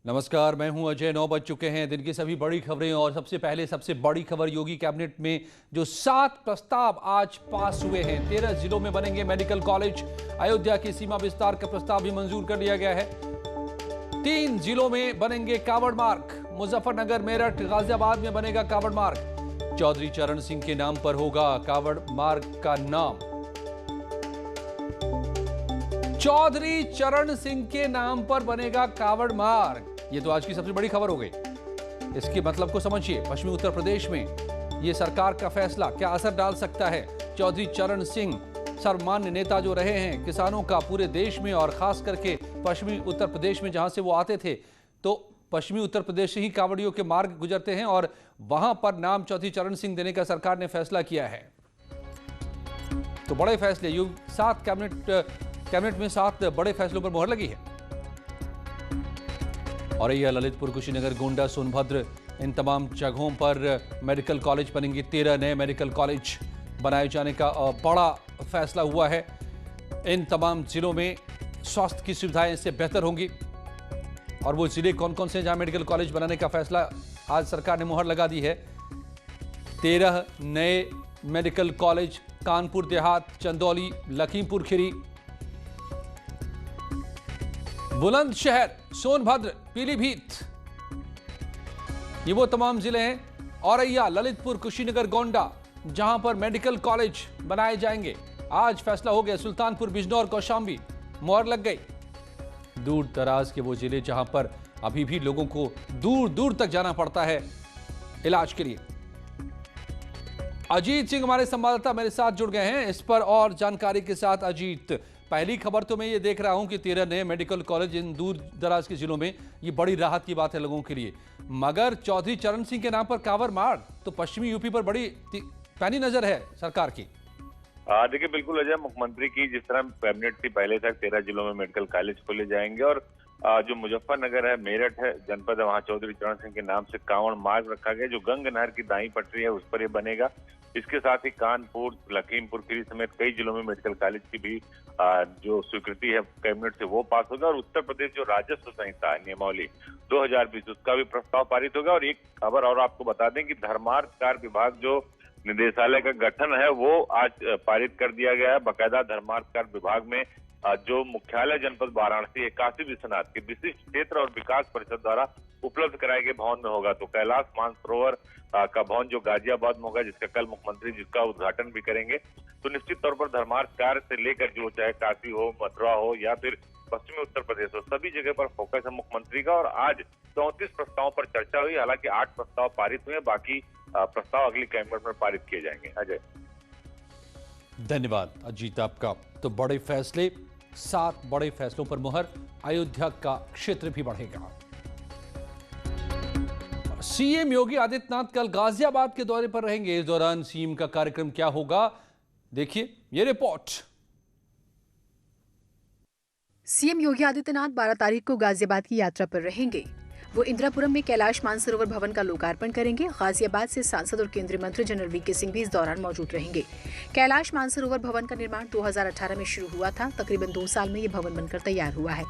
नमस्कार, मैं हूं अजय। 9 बज चुके हैं। दिन की सभी बड़ी खबरें और सबसे पहले सबसे बड़ी खबर, योगी कैबिनेट में जो 7 प्रस्ताव आज पास हुए हैं। 13 जिलों में बनेंगे मेडिकल कॉलेज। अयोध्या की सीमा विस्तार का प्रस्ताव भी मंजूर कर लिया गया है। 3 जिलों में बनेंगे कावड़ मार्ग। मुजफ्फरनगर, मेरठ, गाजियाबाद में बनेगा कावड़ मार्ग। चौधरी चरण सिंह के नाम पर होगा कावड़ मार्ग का नाम। चौधरी चरण सिंह के नाम पर बनेगा कावड़ मार्ग। ये तो आज की सबसे बड़ी खबर हो गई। इसके मतलब को समझिए। पश्चिमी उत्तर प्रदेश में ये सरकार का फैसला क्या असर डाल सकता है? चौधरी चरण सिंह सर्वमान्य नेता जो रहे हैं किसानों का पूरे देश में, और खास करके पश्चिमी उत्तर प्रदेश में जहां से वो आते थे, तो पश्चिमी उत्तर प्रदेश से ही कांवड़ियों के मार्ग गुजरते हैं और वहां पर नाम चौधरी चरण सिंह देने का सरकार ने फैसला किया है। तो बड़े फैसले, 7 कैबिनेट में 7 बड़े फैसलों पर मोहर लगी है। और यह ललितपुर, कुशीनगर, गोंडा, सोनभद्र, इन तमाम जगहों पर मेडिकल कॉलेज बनेंगे। 13 नए मेडिकल कॉलेज बनाए जाने का बड़ा फैसला हुआ है। इन तमाम जिलों में स्वास्थ्य की सुविधाएं इससे बेहतर होंगी। और वो जिले कौन कौन से हैं जहां मेडिकल कॉलेज बनाने का फैसला आज सरकार ने मुहर लगा दी है? 13 नए मेडिकल कॉलेज, कानपुर देहात, चंदौली, लखीमपुर खीरी, बुलंदशहर, सोनभद्र, पीलीभीत, ये वो तमाम जिले हैं। औरैया, ललितपुर, कुशीनगर, गोंडा, जहां पर मेडिकल कॉलेज बनाए जाएंगे। आज फैसला हो गया। सुल्तानपुर, बिजनौर, कौशाम्बी, मोहर लग गई। दूर दराज के वो जिले जहां पर अभी भी लोगों को दूर दूर तक जाना पड़ता है इलाज के लिए। अजीत सिंह हमारे संवाददाता मेरे साथ जुड़ गए हैं इस पर और जानकारी के साथ। अजीत, पहली खबर तो मैं ये देख रहा हूं कि 13 नए मेडिकल कॉलेज इन दूर दराज के जिलों में, ये बड़ी राहत की बात है लोगों के लिए। मगर चौधरी चरण सिंह के नाम पर कांवड़ मार्ग, तो पश्चिमी यूपी पर बड़ी पैनी नजर है सरकार की। देखिए, बिल्कुल अजय, मुख्यमंत्री की जिस तरह कैबिनेट थी पहले तक 13 जिलों में मेडिकल कॉलेज खोले जाएंगे, और जो मुजफ्फरनगर है, मेरठ है, जनपद है, वहाँ चौधरी चरण सिंह के नाम से कांवड़ मार्ग रखा गया, जो गंगा नहर की दाईं पटरी है उस पर ये बनेगा। इसके साथ ही कानपुर, लखीमपुर खीरी समेत कई जिलों में मेडिकल कॉलेज की भी जो स्वीकृति है कैबिनेट से वो पास होगा। और उत्तर प्रदेश जो राजस्व संहिता है, नियमावली 2020, उसका भी प्रस्ताव पारित होगा। और एक खबर और आपको बता दें कि धर्मार्थ कार्य विभाग जो निदेशालय का गठन है वो आज पारित कर दिया गया है। बाकायदा धर्मार्थ कार्य विभाग में जो मुख्यालय जनपद वाराणसी है, काशी विश्वनाथ के विशिष्ट क्षेत्र और विकास परिषद द्वारा उपलब्ध कराए गए भवन में होगा। तो कैलाश मानसरोवर का भवन जो गाजियाबाद में होगा, जिसका कल मुख्यमंत्री जिसका उद्घाटन भी करेंगे। तो निश्चित तौर पर धर्मार्थ कार्य से लेकर जो चाहे काशी हो, मथुरा हो या फिर पश्चिमी उत्तर प्रदेश हो, सभी जगह पर फोकस है मुख्यमंत्री का। और आज 34 प्रस्तावों पर चर्चा हुई। हालांकि 8 प्रस्ताव पारित हुए, बाकी प्रस्ताव अगली कैबिनेट में पारित किए जाएंगे। अजय, धन्यवाद अजीत आपका। तो बड़े फैसले, 7 बड़े फैसलों पर मुहर। अयोध्या का क्षेत्र भी बढ़ेगा। सीएम योगी आदित्यनाथ कल गाजियाबाद के दौरे पर रहेंगे। इस दौरान सीएम का कार्यक्रम क्या होगा, देखिए ये रिपोर्ट। सीएम योगी आदित्यनाथ 12 तारीख को गाजियाबाद की यात्रा पर रहेंगे। वो इंदिरापुरम में कैलाश मानसरोवर भवन का लोकार्पण करेंगे। गाजियाबाद से सांसद और केंद्रीय मंत्री जनरल वीके सिंह भी इस दौरान मौजूद रहेंगे। कैलाश मानसरोवर भवन का निर्माण 2018 में शुरू हुआ था। तकरीबन 2 साल में ये भवन बनकर तैयार हुआ है।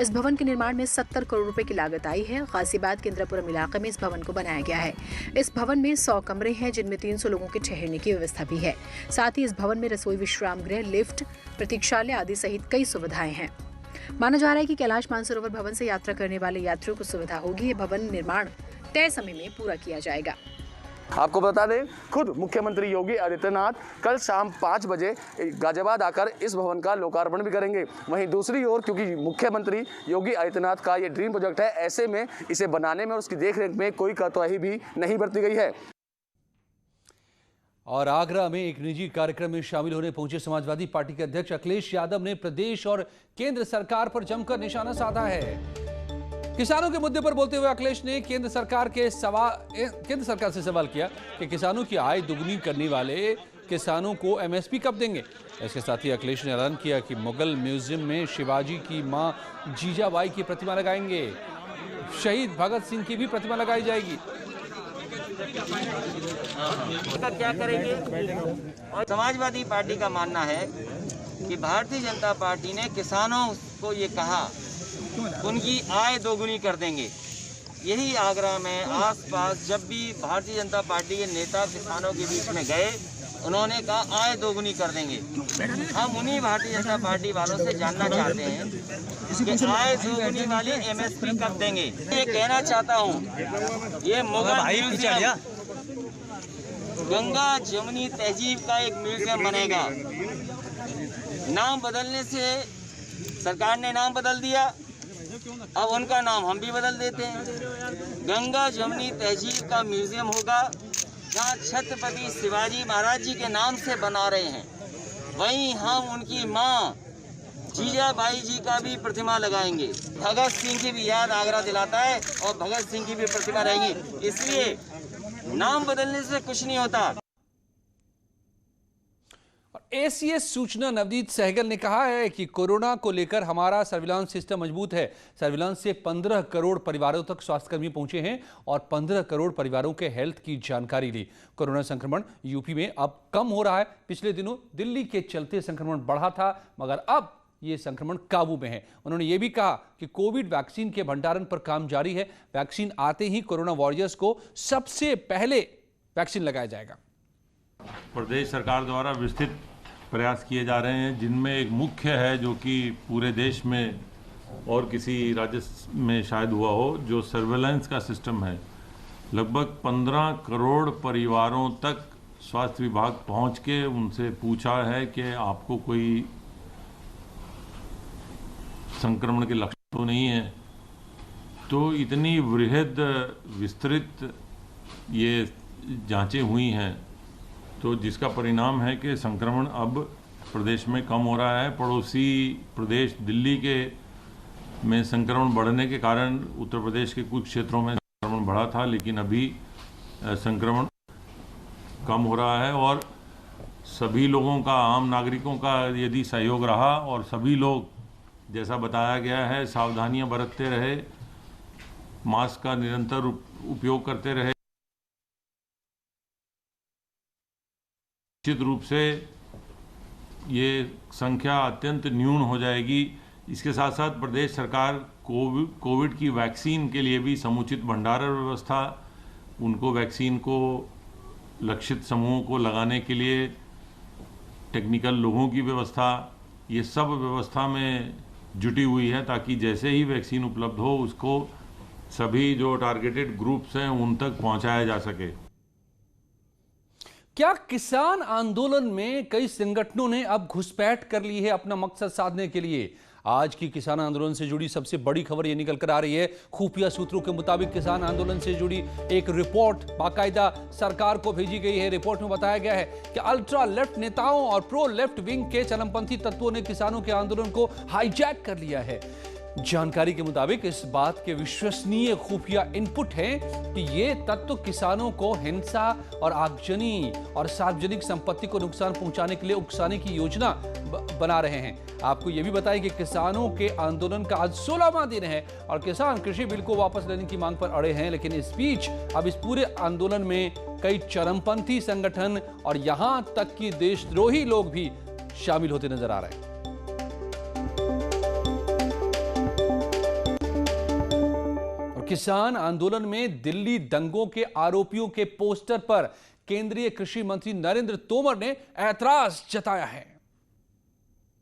इस भवन के निर्माण में 70 करोड़ रुपए की लागत आई है। गाजियाबाद के इंदिरापुरम इलाके में इस भवन को बनाया गया है। इस भवन में 100 कमरे हैं, जिनमें 300 लोगों के ठहरने की व्यवस्था भी है। साथ ही इस भवन में रसोई, विश्राम गृह, लिफ्ट, प्रतीक्षालय आदि सहित कई सुविधाएं हैं। माना जा रहा है कि कैलाश मानसरोवर भवन से यात्रा करने वाले यात्रियों को सुविधा होगी। ये भवन निर्माण तय समय में पूरा किया जाएगा। आपको बता दें, खुद मुख्यमंत्री योगी आदित्यनाथ कल शाम 5 बजे गाजियाबाद आकर इस भवन का लोकार्पण भी करेंगे। वहीं दूसरी ओर, क्योंकि मुख्यमंत्री योगी आदित्यनाथ का ये ड्रीम प्रोजेक्ट है, ऐसे में इसे बनाने में और उसकी देखरेख में कोई कोताही भी नहीं बरती गई है। और आगरा में एक निजी कार्यक्रम में शामिल होने पहुंचे समाजवादी पार्टी के अध्यक्ष अखिलेश यादव ने प्रदेश और केंद्र सरकार पर जमकर निशाना साधा है। किसानों के मुद्दे पर बोलते हुए अखिलेश ने केंद्र सरकार से सवाल किया कि किसानों की आय दुगनी करने वाले किसानों को एमएसपी कब देंगे। इसके साथ ही अखिलेश ने ऐलान किया कि मुगल म्यूजियम में शिवाजी की मां जीजाबाई की प्रतिमा लगाएंगे। शहीद भगत सिंह की भी प्रतिमा लगाई जाएगी। क्या करेंगे? और समाजवादी पार्टी का मानना है कि भारतीय जनता पार्टी ने किसानों को ये कहा उनकी आय दोगुनी कर देंगे। यही आगरा में आसपास जब भी भारतीय जनता पार्टी के नेता किसानों के बीच में गए, उन्होंने कहा आय दोगुनी कर देंगे। हम उन्हीं भारतीय जनता पार्टी वालों से जानना चाहते हैं कि आय दोगुनी वाली MSP कब देंगे। ये कहना चाहता हूँ, ये मुगल म्यूजियम, गंगा जमुनी तहजीब का एक म्यूजियम बनेगा। नाम बदलने से सरकार ने नाम बदल दिया, अब उनका नाम हम भी बदल देते हैं। गंगा जमुनी तहजीब का म्यूजियम होगा, जहाँ छत्रपति शिवाजी महाराज जी के नाम से बना रहे हैं। वहीं हम उनकी माँ जीजाबाई जी का भी प्रतिमा लगाएंगे। भगत सिंह की भी याद आगरा दिलाता है और भगत सिंह की भी प्रतिमा रहेगी। इसलिए नाम बदलने से कुछ नहीं होता। ACS सूचना नवनीत सहगल ने कहा है कि कोरोना को लेकर हमारा सर्विलांस सिस्टम मजबूत है। सर्विलांस से 15 करोड़ परिवारों तक स्वास्थ्यकर्मी पहुंचे हैं और 15 करोड़ परिवारों के हेल्थ की जानकारी ली। कोरोना संक्रमण यूपी में अब कम हो रहा है। पिछले दिनों दिल्ली के चलते संक्रमण बढ़ा था, मगर अब ये संक्रमण काबू में है। उन्होंने ये भी कहा कि कोविड वैक्सीन के भंडारण पर काम जारी है। वैक्सीन आते ही कोरोना वॉरियर्स को सबसे पहले वैक्सीन लगाया जाएगा। प्रदेश सरकार द्वारा विस्तृत प्रयास किए जा रहे हैं, जिनमें एक मुख्य है जो कि पूरे देश में और किसी राज्य में शायद हुआ हो, जो सर्वेलेंस का सिस्टम है। लगभग 15 करोड़ परिवारों तक स्वास्थ्य विभाग पहुंच के उनसे पूछा है कि आपको कोई संक्रमण के लक्षण तो नहीं है। तो इतनी वृहद विस्तृत ये जांचें हुई हैं, तो जिसका परिणाम है कि संक्रमण अब प्रदेश में कम हो रहा है। पड़ोसी प्रदेश दिल्ली के में संक्रमण बढ़ने के कारण उत्तर प्रदेश के कुछ क्षेत्रों में संक्रमण बढ़ा था, लेकिन अभी संक्रमण कम हो रहा है। और सभी लोगों का, आम नागरिकों का यदि सहयोग रहा और सभी लोग जैसा बताया गया है सावधानियां बरतते रहे, मास्क का निरंतर उपयोग करते रहे, निश्चित रूप से ये संख्या अत्यंत न्यून हो जाएगी। इसके साथ साथ प्रदेश सरकार कोविड की वैक्सीन के लिए भी समुचित भंडारण व्यवस्था, उनको वैक्सीन को लक्षित समूहों को लगाने के लिए टेक्निकल लोगों की व्यवस्था, ये सब व्यवस्था में जुटी हुई है, ताकि जैसे ही वैक्सीन उपलब्ध हो उसको सभी जो टारगेटेड ग्रुप्स हैं उन तक पहुंचाया जा सके। क्या किसान आंदोलन में कई संगठनों ने अब घुसपैठ कर ली है अपना मकसद साधने के लिए? आज की किसान आंदोलन से जुड़ी सबसे बड़ी खबर यह निकल कर आ रही है। खुफिया सूत्रों के मुताबिक किसान आंदोलन से जुड़ी एक रिपोर्ट बाकायदा सरकार को भेजी गई है। रिपोर्ट में बताया गया है कि अल्ट्रा लेफ्ट नेताओं और प्रो लेफ्ट विंग के चरमपंथी तत्वों ने किसानों के आंदोलन को हाईजैक कर लिया है। जानकारी के मुताबिक इस बात के विश्वसनीय खुफिया इनपुट हैं कि ये तत्व किसानों को हिंसा और आगजनी और सार्वजनिक संपत्ति को नुकसान पहुंचाने के लिए उकसाने की योजना बना रहे हैं। आपको यह भी बताएं कि किसानों के आंदोलन का आज 16वां दिन है और किसान कृषि बिल को वापस लेने की मांग पर अड़े हैं। लेकिन इस बीच अब इस पूरे आंदोलन में कई चरमपंथी संगठन और यहां तक कि देशद्रोही लोग भी शामिल होते नजर आ रहे हैं। किसान आंदोलन में दिल्ली दंगों के आरोपियों के पोस्टर पर केंद्रीय कृषि मंत्री नरेंद्र तोमर ने ऐतराज जताया है।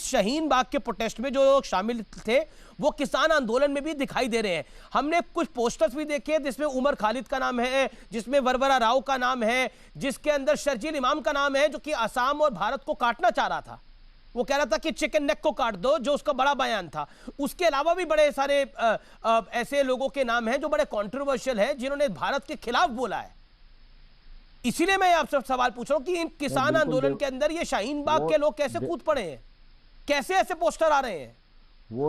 शाहीन बाग के प्रोटेस्ट में जो लोग शामिल थे वो किसान आंदोलन में भी दिखाई दे रहे हैं। हमने कुछ पोस्टर्स भी देखे जिसमें उमर खालिद का नाम है, जिसमें वरवरा राव का नाम है, जिसके अंदर शर्जील इमाम का नाम है, जो कि असम और भारत को काटना चाह रहा था। वो कह रहा था कि चिकन नेक को काट दो, जो उसका बड़ा बयान था। उसके अलावा भी बड़े सारे ऐसे लोगों के नाम हैं जो बड़े कंट्रोवर्शियल हैं, जिन्होंने भारत के खिलाफ बोला है। इसीलिए मैं आपसे सवाल पूछ रहा हूं कि इन किसान आंदोलन के अंदर ये शाहीन बाग के लोग कैसे कूद पड़े हैं, कैसे ऐसे पोस्टर आ रहे हैं?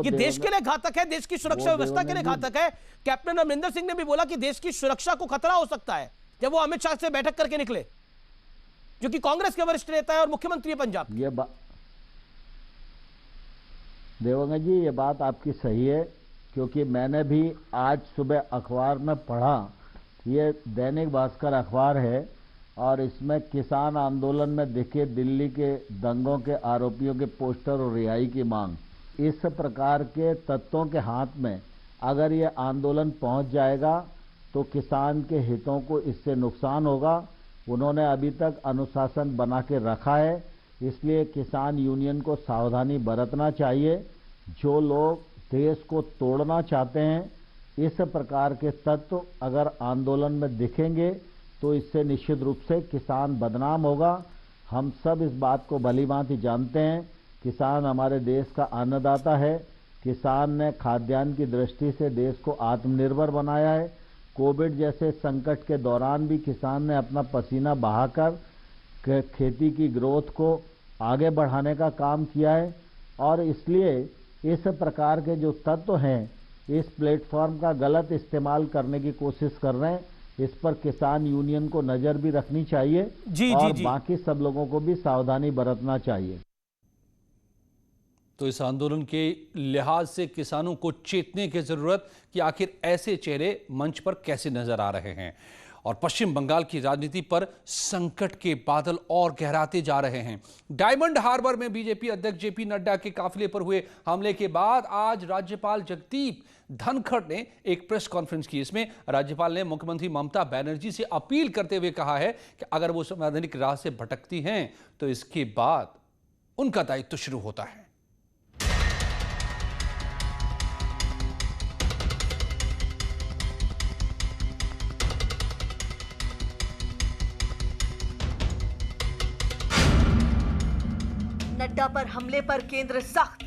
ये देश के लिए घातक है, देश की सुरक्षा व्यवस्था के लिए घातक है। कैप्टन अमरिंदर सिंह ने भी बोला कि देश की सुरक्षा को खतरा हो सकता है जब वो अमित शाह से बैठक करके निकले, जो कि कांग्रेस के वरिष्ठ नेता है और मुख्यमंत्री है पंजाब। देवंगा जी, ये बात आपकी सही है, क्योंकि मैंने भी आज सुबह अखबार में पढ़ा। ये दैनिक भास्कर अखबार है और इसमें किसान आंदोलन में दिखे दिल्ली के दंगों के आरोपियों के पोस्टर और रिहाई की मांग, इस प्रकार के तत्वों के हाथ में अगर ये आंदोलन पहुंच जाएगा तो किसान के हितों को इससे नुकसान होगा। उन्होंने अभी तक अनुशासन बना के रखा है, इसलिए किसान यूनियन को सावधानी बरतना चाहिए। जो लोग देश को तोड़ना चाहते हैं, इस प्रकार के तत्व अगर आंदोलन में दिखेंगे तो इससे निश्चित रूप से किसान बदनाम होगा। हम सब इस बात को भलीभांति जानते हैं, किसान हमारे देश का अन्नदाता है। किसान ने खाद्यान्न की दृष्टि से देश को आत्मनिर्भर बनाया है। कोविड जैसे संकट के दौरान भी किसान ने अपना पसीना बहाकर खेती की ग्रोथ को आगे बढ़ाने का काम किया है और इसलिए इस प्रकार के जो तत्व हैं इस प्लेटफॉर्म का गलत इस्तेमाल करने की कोशिश कर रहे हैं। इस पर किसान यूनियन को नजर भी रखनी चाहिए और बाकी सब लोगों को भी सावधानी बरतना चाहिए। तो इस आंदोलन के लिहाज से किसानों को चेतने की जरूरत कि आखिर ऐसे चेहरे मंच पर कैसे नजर आ रहे हैं और पश्चिम बंगाल की राजनीति पर संकट के बादल और गहराते जा रहे हैं। डायमंड हार्बर में बीजेपी अध्यक्ष जेपी नड्डा के काफिले पर हुए हमले के बाद आज राज्यपाल जगदीप धनखड़ ने एक प्रेस कॉन्फ्रेंस की। इसमें राज्यपाल ने मुख्यमंत्री ममता बनर्जी से अपील करते हुए कहा है कि अगर वो संवैधानिक राह से भटकती हैं तो इसके बाद उनका दायित्व शुरू होता है। नड्डा पर हमले पर केंद्र सख्त।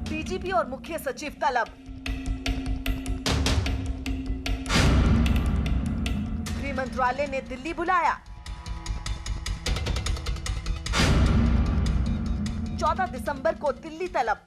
डीजीपी और मुख्य सचिव तलब। गृह मंत्रालय ने दिल्ली बुलाया। 14 दिसंबर को दिल्ली तलब।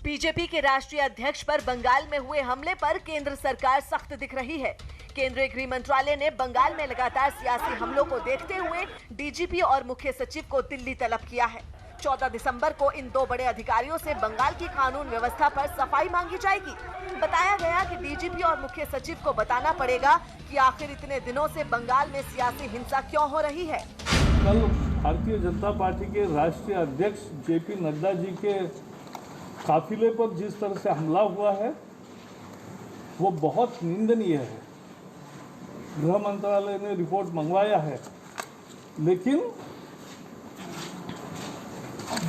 बीजेपी के राष्ट्रीय अध्यक्ष पर बंगाल में हुए हमले पर केंद्र सरकार सख्त दिख रही है। केंद्रीय गृह मंत्रालय ने बंगाल में लगातार सियासी हमलों को देखते हुए डीजीपी और मुख्य सचिव को दिल्ली तलब किया है। 14 दिसंबर को इन दो बड़े अधिकारियों से बंगाल की कानून व्यवस्था पर सफाई मांगी जाएगी। बताया गया कि डीजीपी और मुख्य सचिव को बताना पड़ेगा कि आखिर इतने दिनों से बंगाल में सियासी हिंसा क्यों हो रही है। कल भारतीय जनता पार्टी के राष्ट्रीय अध्यक्ष जेपी नड्डा जी के काफिले पर जिस तरह से हमला हुआ है वो बहुत निंदनीय है। गृह मंत्रालय ने रिपोर्ट मंगवाया है, लेकिन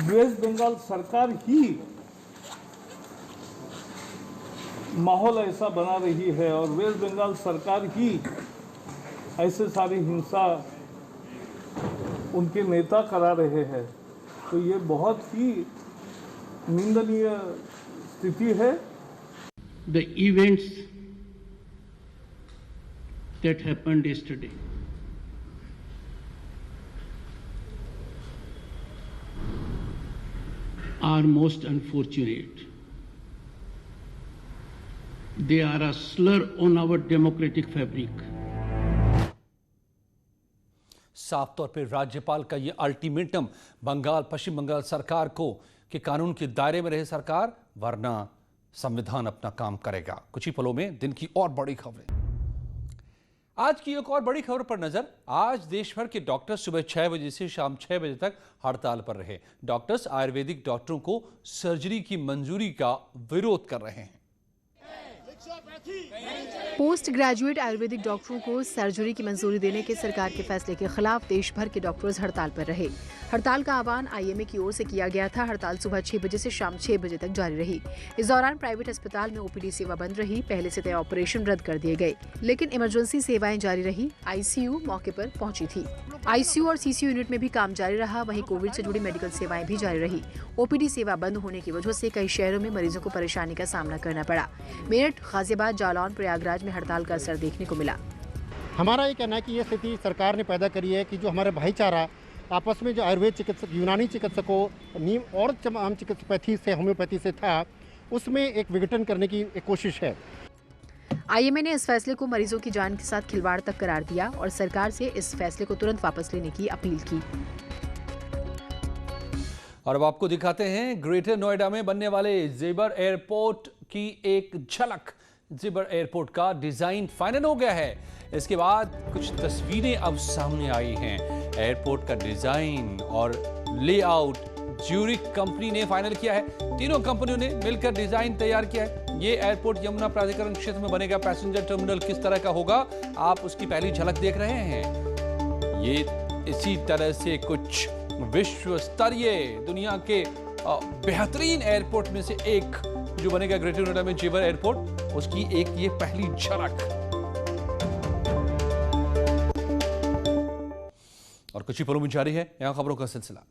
वेस्ट बंगाल सरकार ही माहौल ऐसा बना रही है और वेस्ट बंगाल सरकार ही ऐसे सारी हिंसा उनके नेता करा रहे हैं। तो ये बहुत ही निंदनीय स्थिति है। The events that happened yesterday are most unfortunate. They are a slur on our democratic fabric. साफ तौर पर राज्यपाल का यह अल्टीमेटम पश्चिम बंगाल सरकार को कि कानून के दायरे में रहे सरकार, वरना संविधान अपना काम करेगा। कुछ ही पलों में दिन की और बड़ी खबरें। आज की एक और बड़ी खबर पर नजर। आज देश भर के डॉक्टर सुबह 6 बजे से शाम 6 बजे तक हड़ताल पर रहे। डॉक्टर्स आयुर्वेदिक डॉक्टरों को सर्जरी की मंजूरी का विरोध कर रहे हैं। पोस्ट ग्रेजुएट आयुर्वेदिक डॉक्टरों को सर्जरी की मंजूरी देने के सरकार के फैसले के खिलाफ देश भर के डॉक्टर्स हड़ताल पर रहे। हड़ताल का आह्वान आईएमए की ओर से किया गया था। हड़ताल सुबह 6 बजे से शाम 6 बजे तक जारी रही। इस दौरान प्राइवेट अस्पताल में ओपीडी सेवा बंद रही। पहले से तय ऑपरेशन रद्द कर दिए गए, लेकिन इमरजेंसी सेवाएं जारी रही। आईसीयू मौके पर पहुंची थी। आईसीयू और सीसीयू यूनिट में भी काम जारी रहा। वहीं कोविड से जुड़ी मेडिकल सेवाएं भी जारी रही। ओपीडी सेवा बंद होने की वजह से कई शहरों में मरीजों को परेशानी का सामना करना पड़ा। मेरठ, गाजियाबाद, जालौन, प्रयागराज में हड़ताल का असर देखने को मिला। हमारा ये कहना है कि ये स्थिति सरकार ने पैदा करी है कि जो हमारे भाईचारा आपस में जो आयुर्वेद चिकित्सक, यूनानी चिकित्सकों, नीम और आम चिकित्सोपैथी से होम्योपैथी से था, उसमें एक विघटन करने की एक कोशिश है। आईएमए ने इस फैसले को मरीजों की जान के साथ खिलवाड़ तक करार दिया और सरकार से इस फैसले को तुरंत वापस लेने की अपील की। और अब आपको दिखाते हैं ग्रेटर नोएडा में बनने वाले जेबर एयरपोर्ट की एक झलक। जेबर एयरपोर्ट का डिजाइन फाइनल हो गया है। इसके बाद कुछ तस्वीरें अब सामने आई हैं। एयरपोर्ट का डिजाइन और लेआउट ज्यूरिक कंपनी ने फाइनल किया है। तीनों कंपनियों ने मिलकर डिजाइन तैयार किया है। ये एयरपोर्ट यमुना प्राधिकरण क्षेत्र में बनेगा। पैसेंजर टर्मिनल किस तरह का होगा, आप उसकी पहली झलक देख रहे हैं। ये इसी तरह से कुछ विश्व स्तरीय दुनिया के बेहतरीन एयरपोर्ट में से एक जो बनेगा ग्रेटर नोएडा में जेबर एयरपोर्ट, उसकी एक ये पहली झलक। और कुछ ही पलों में जारी है यहाँ खबरों का सिलसिला।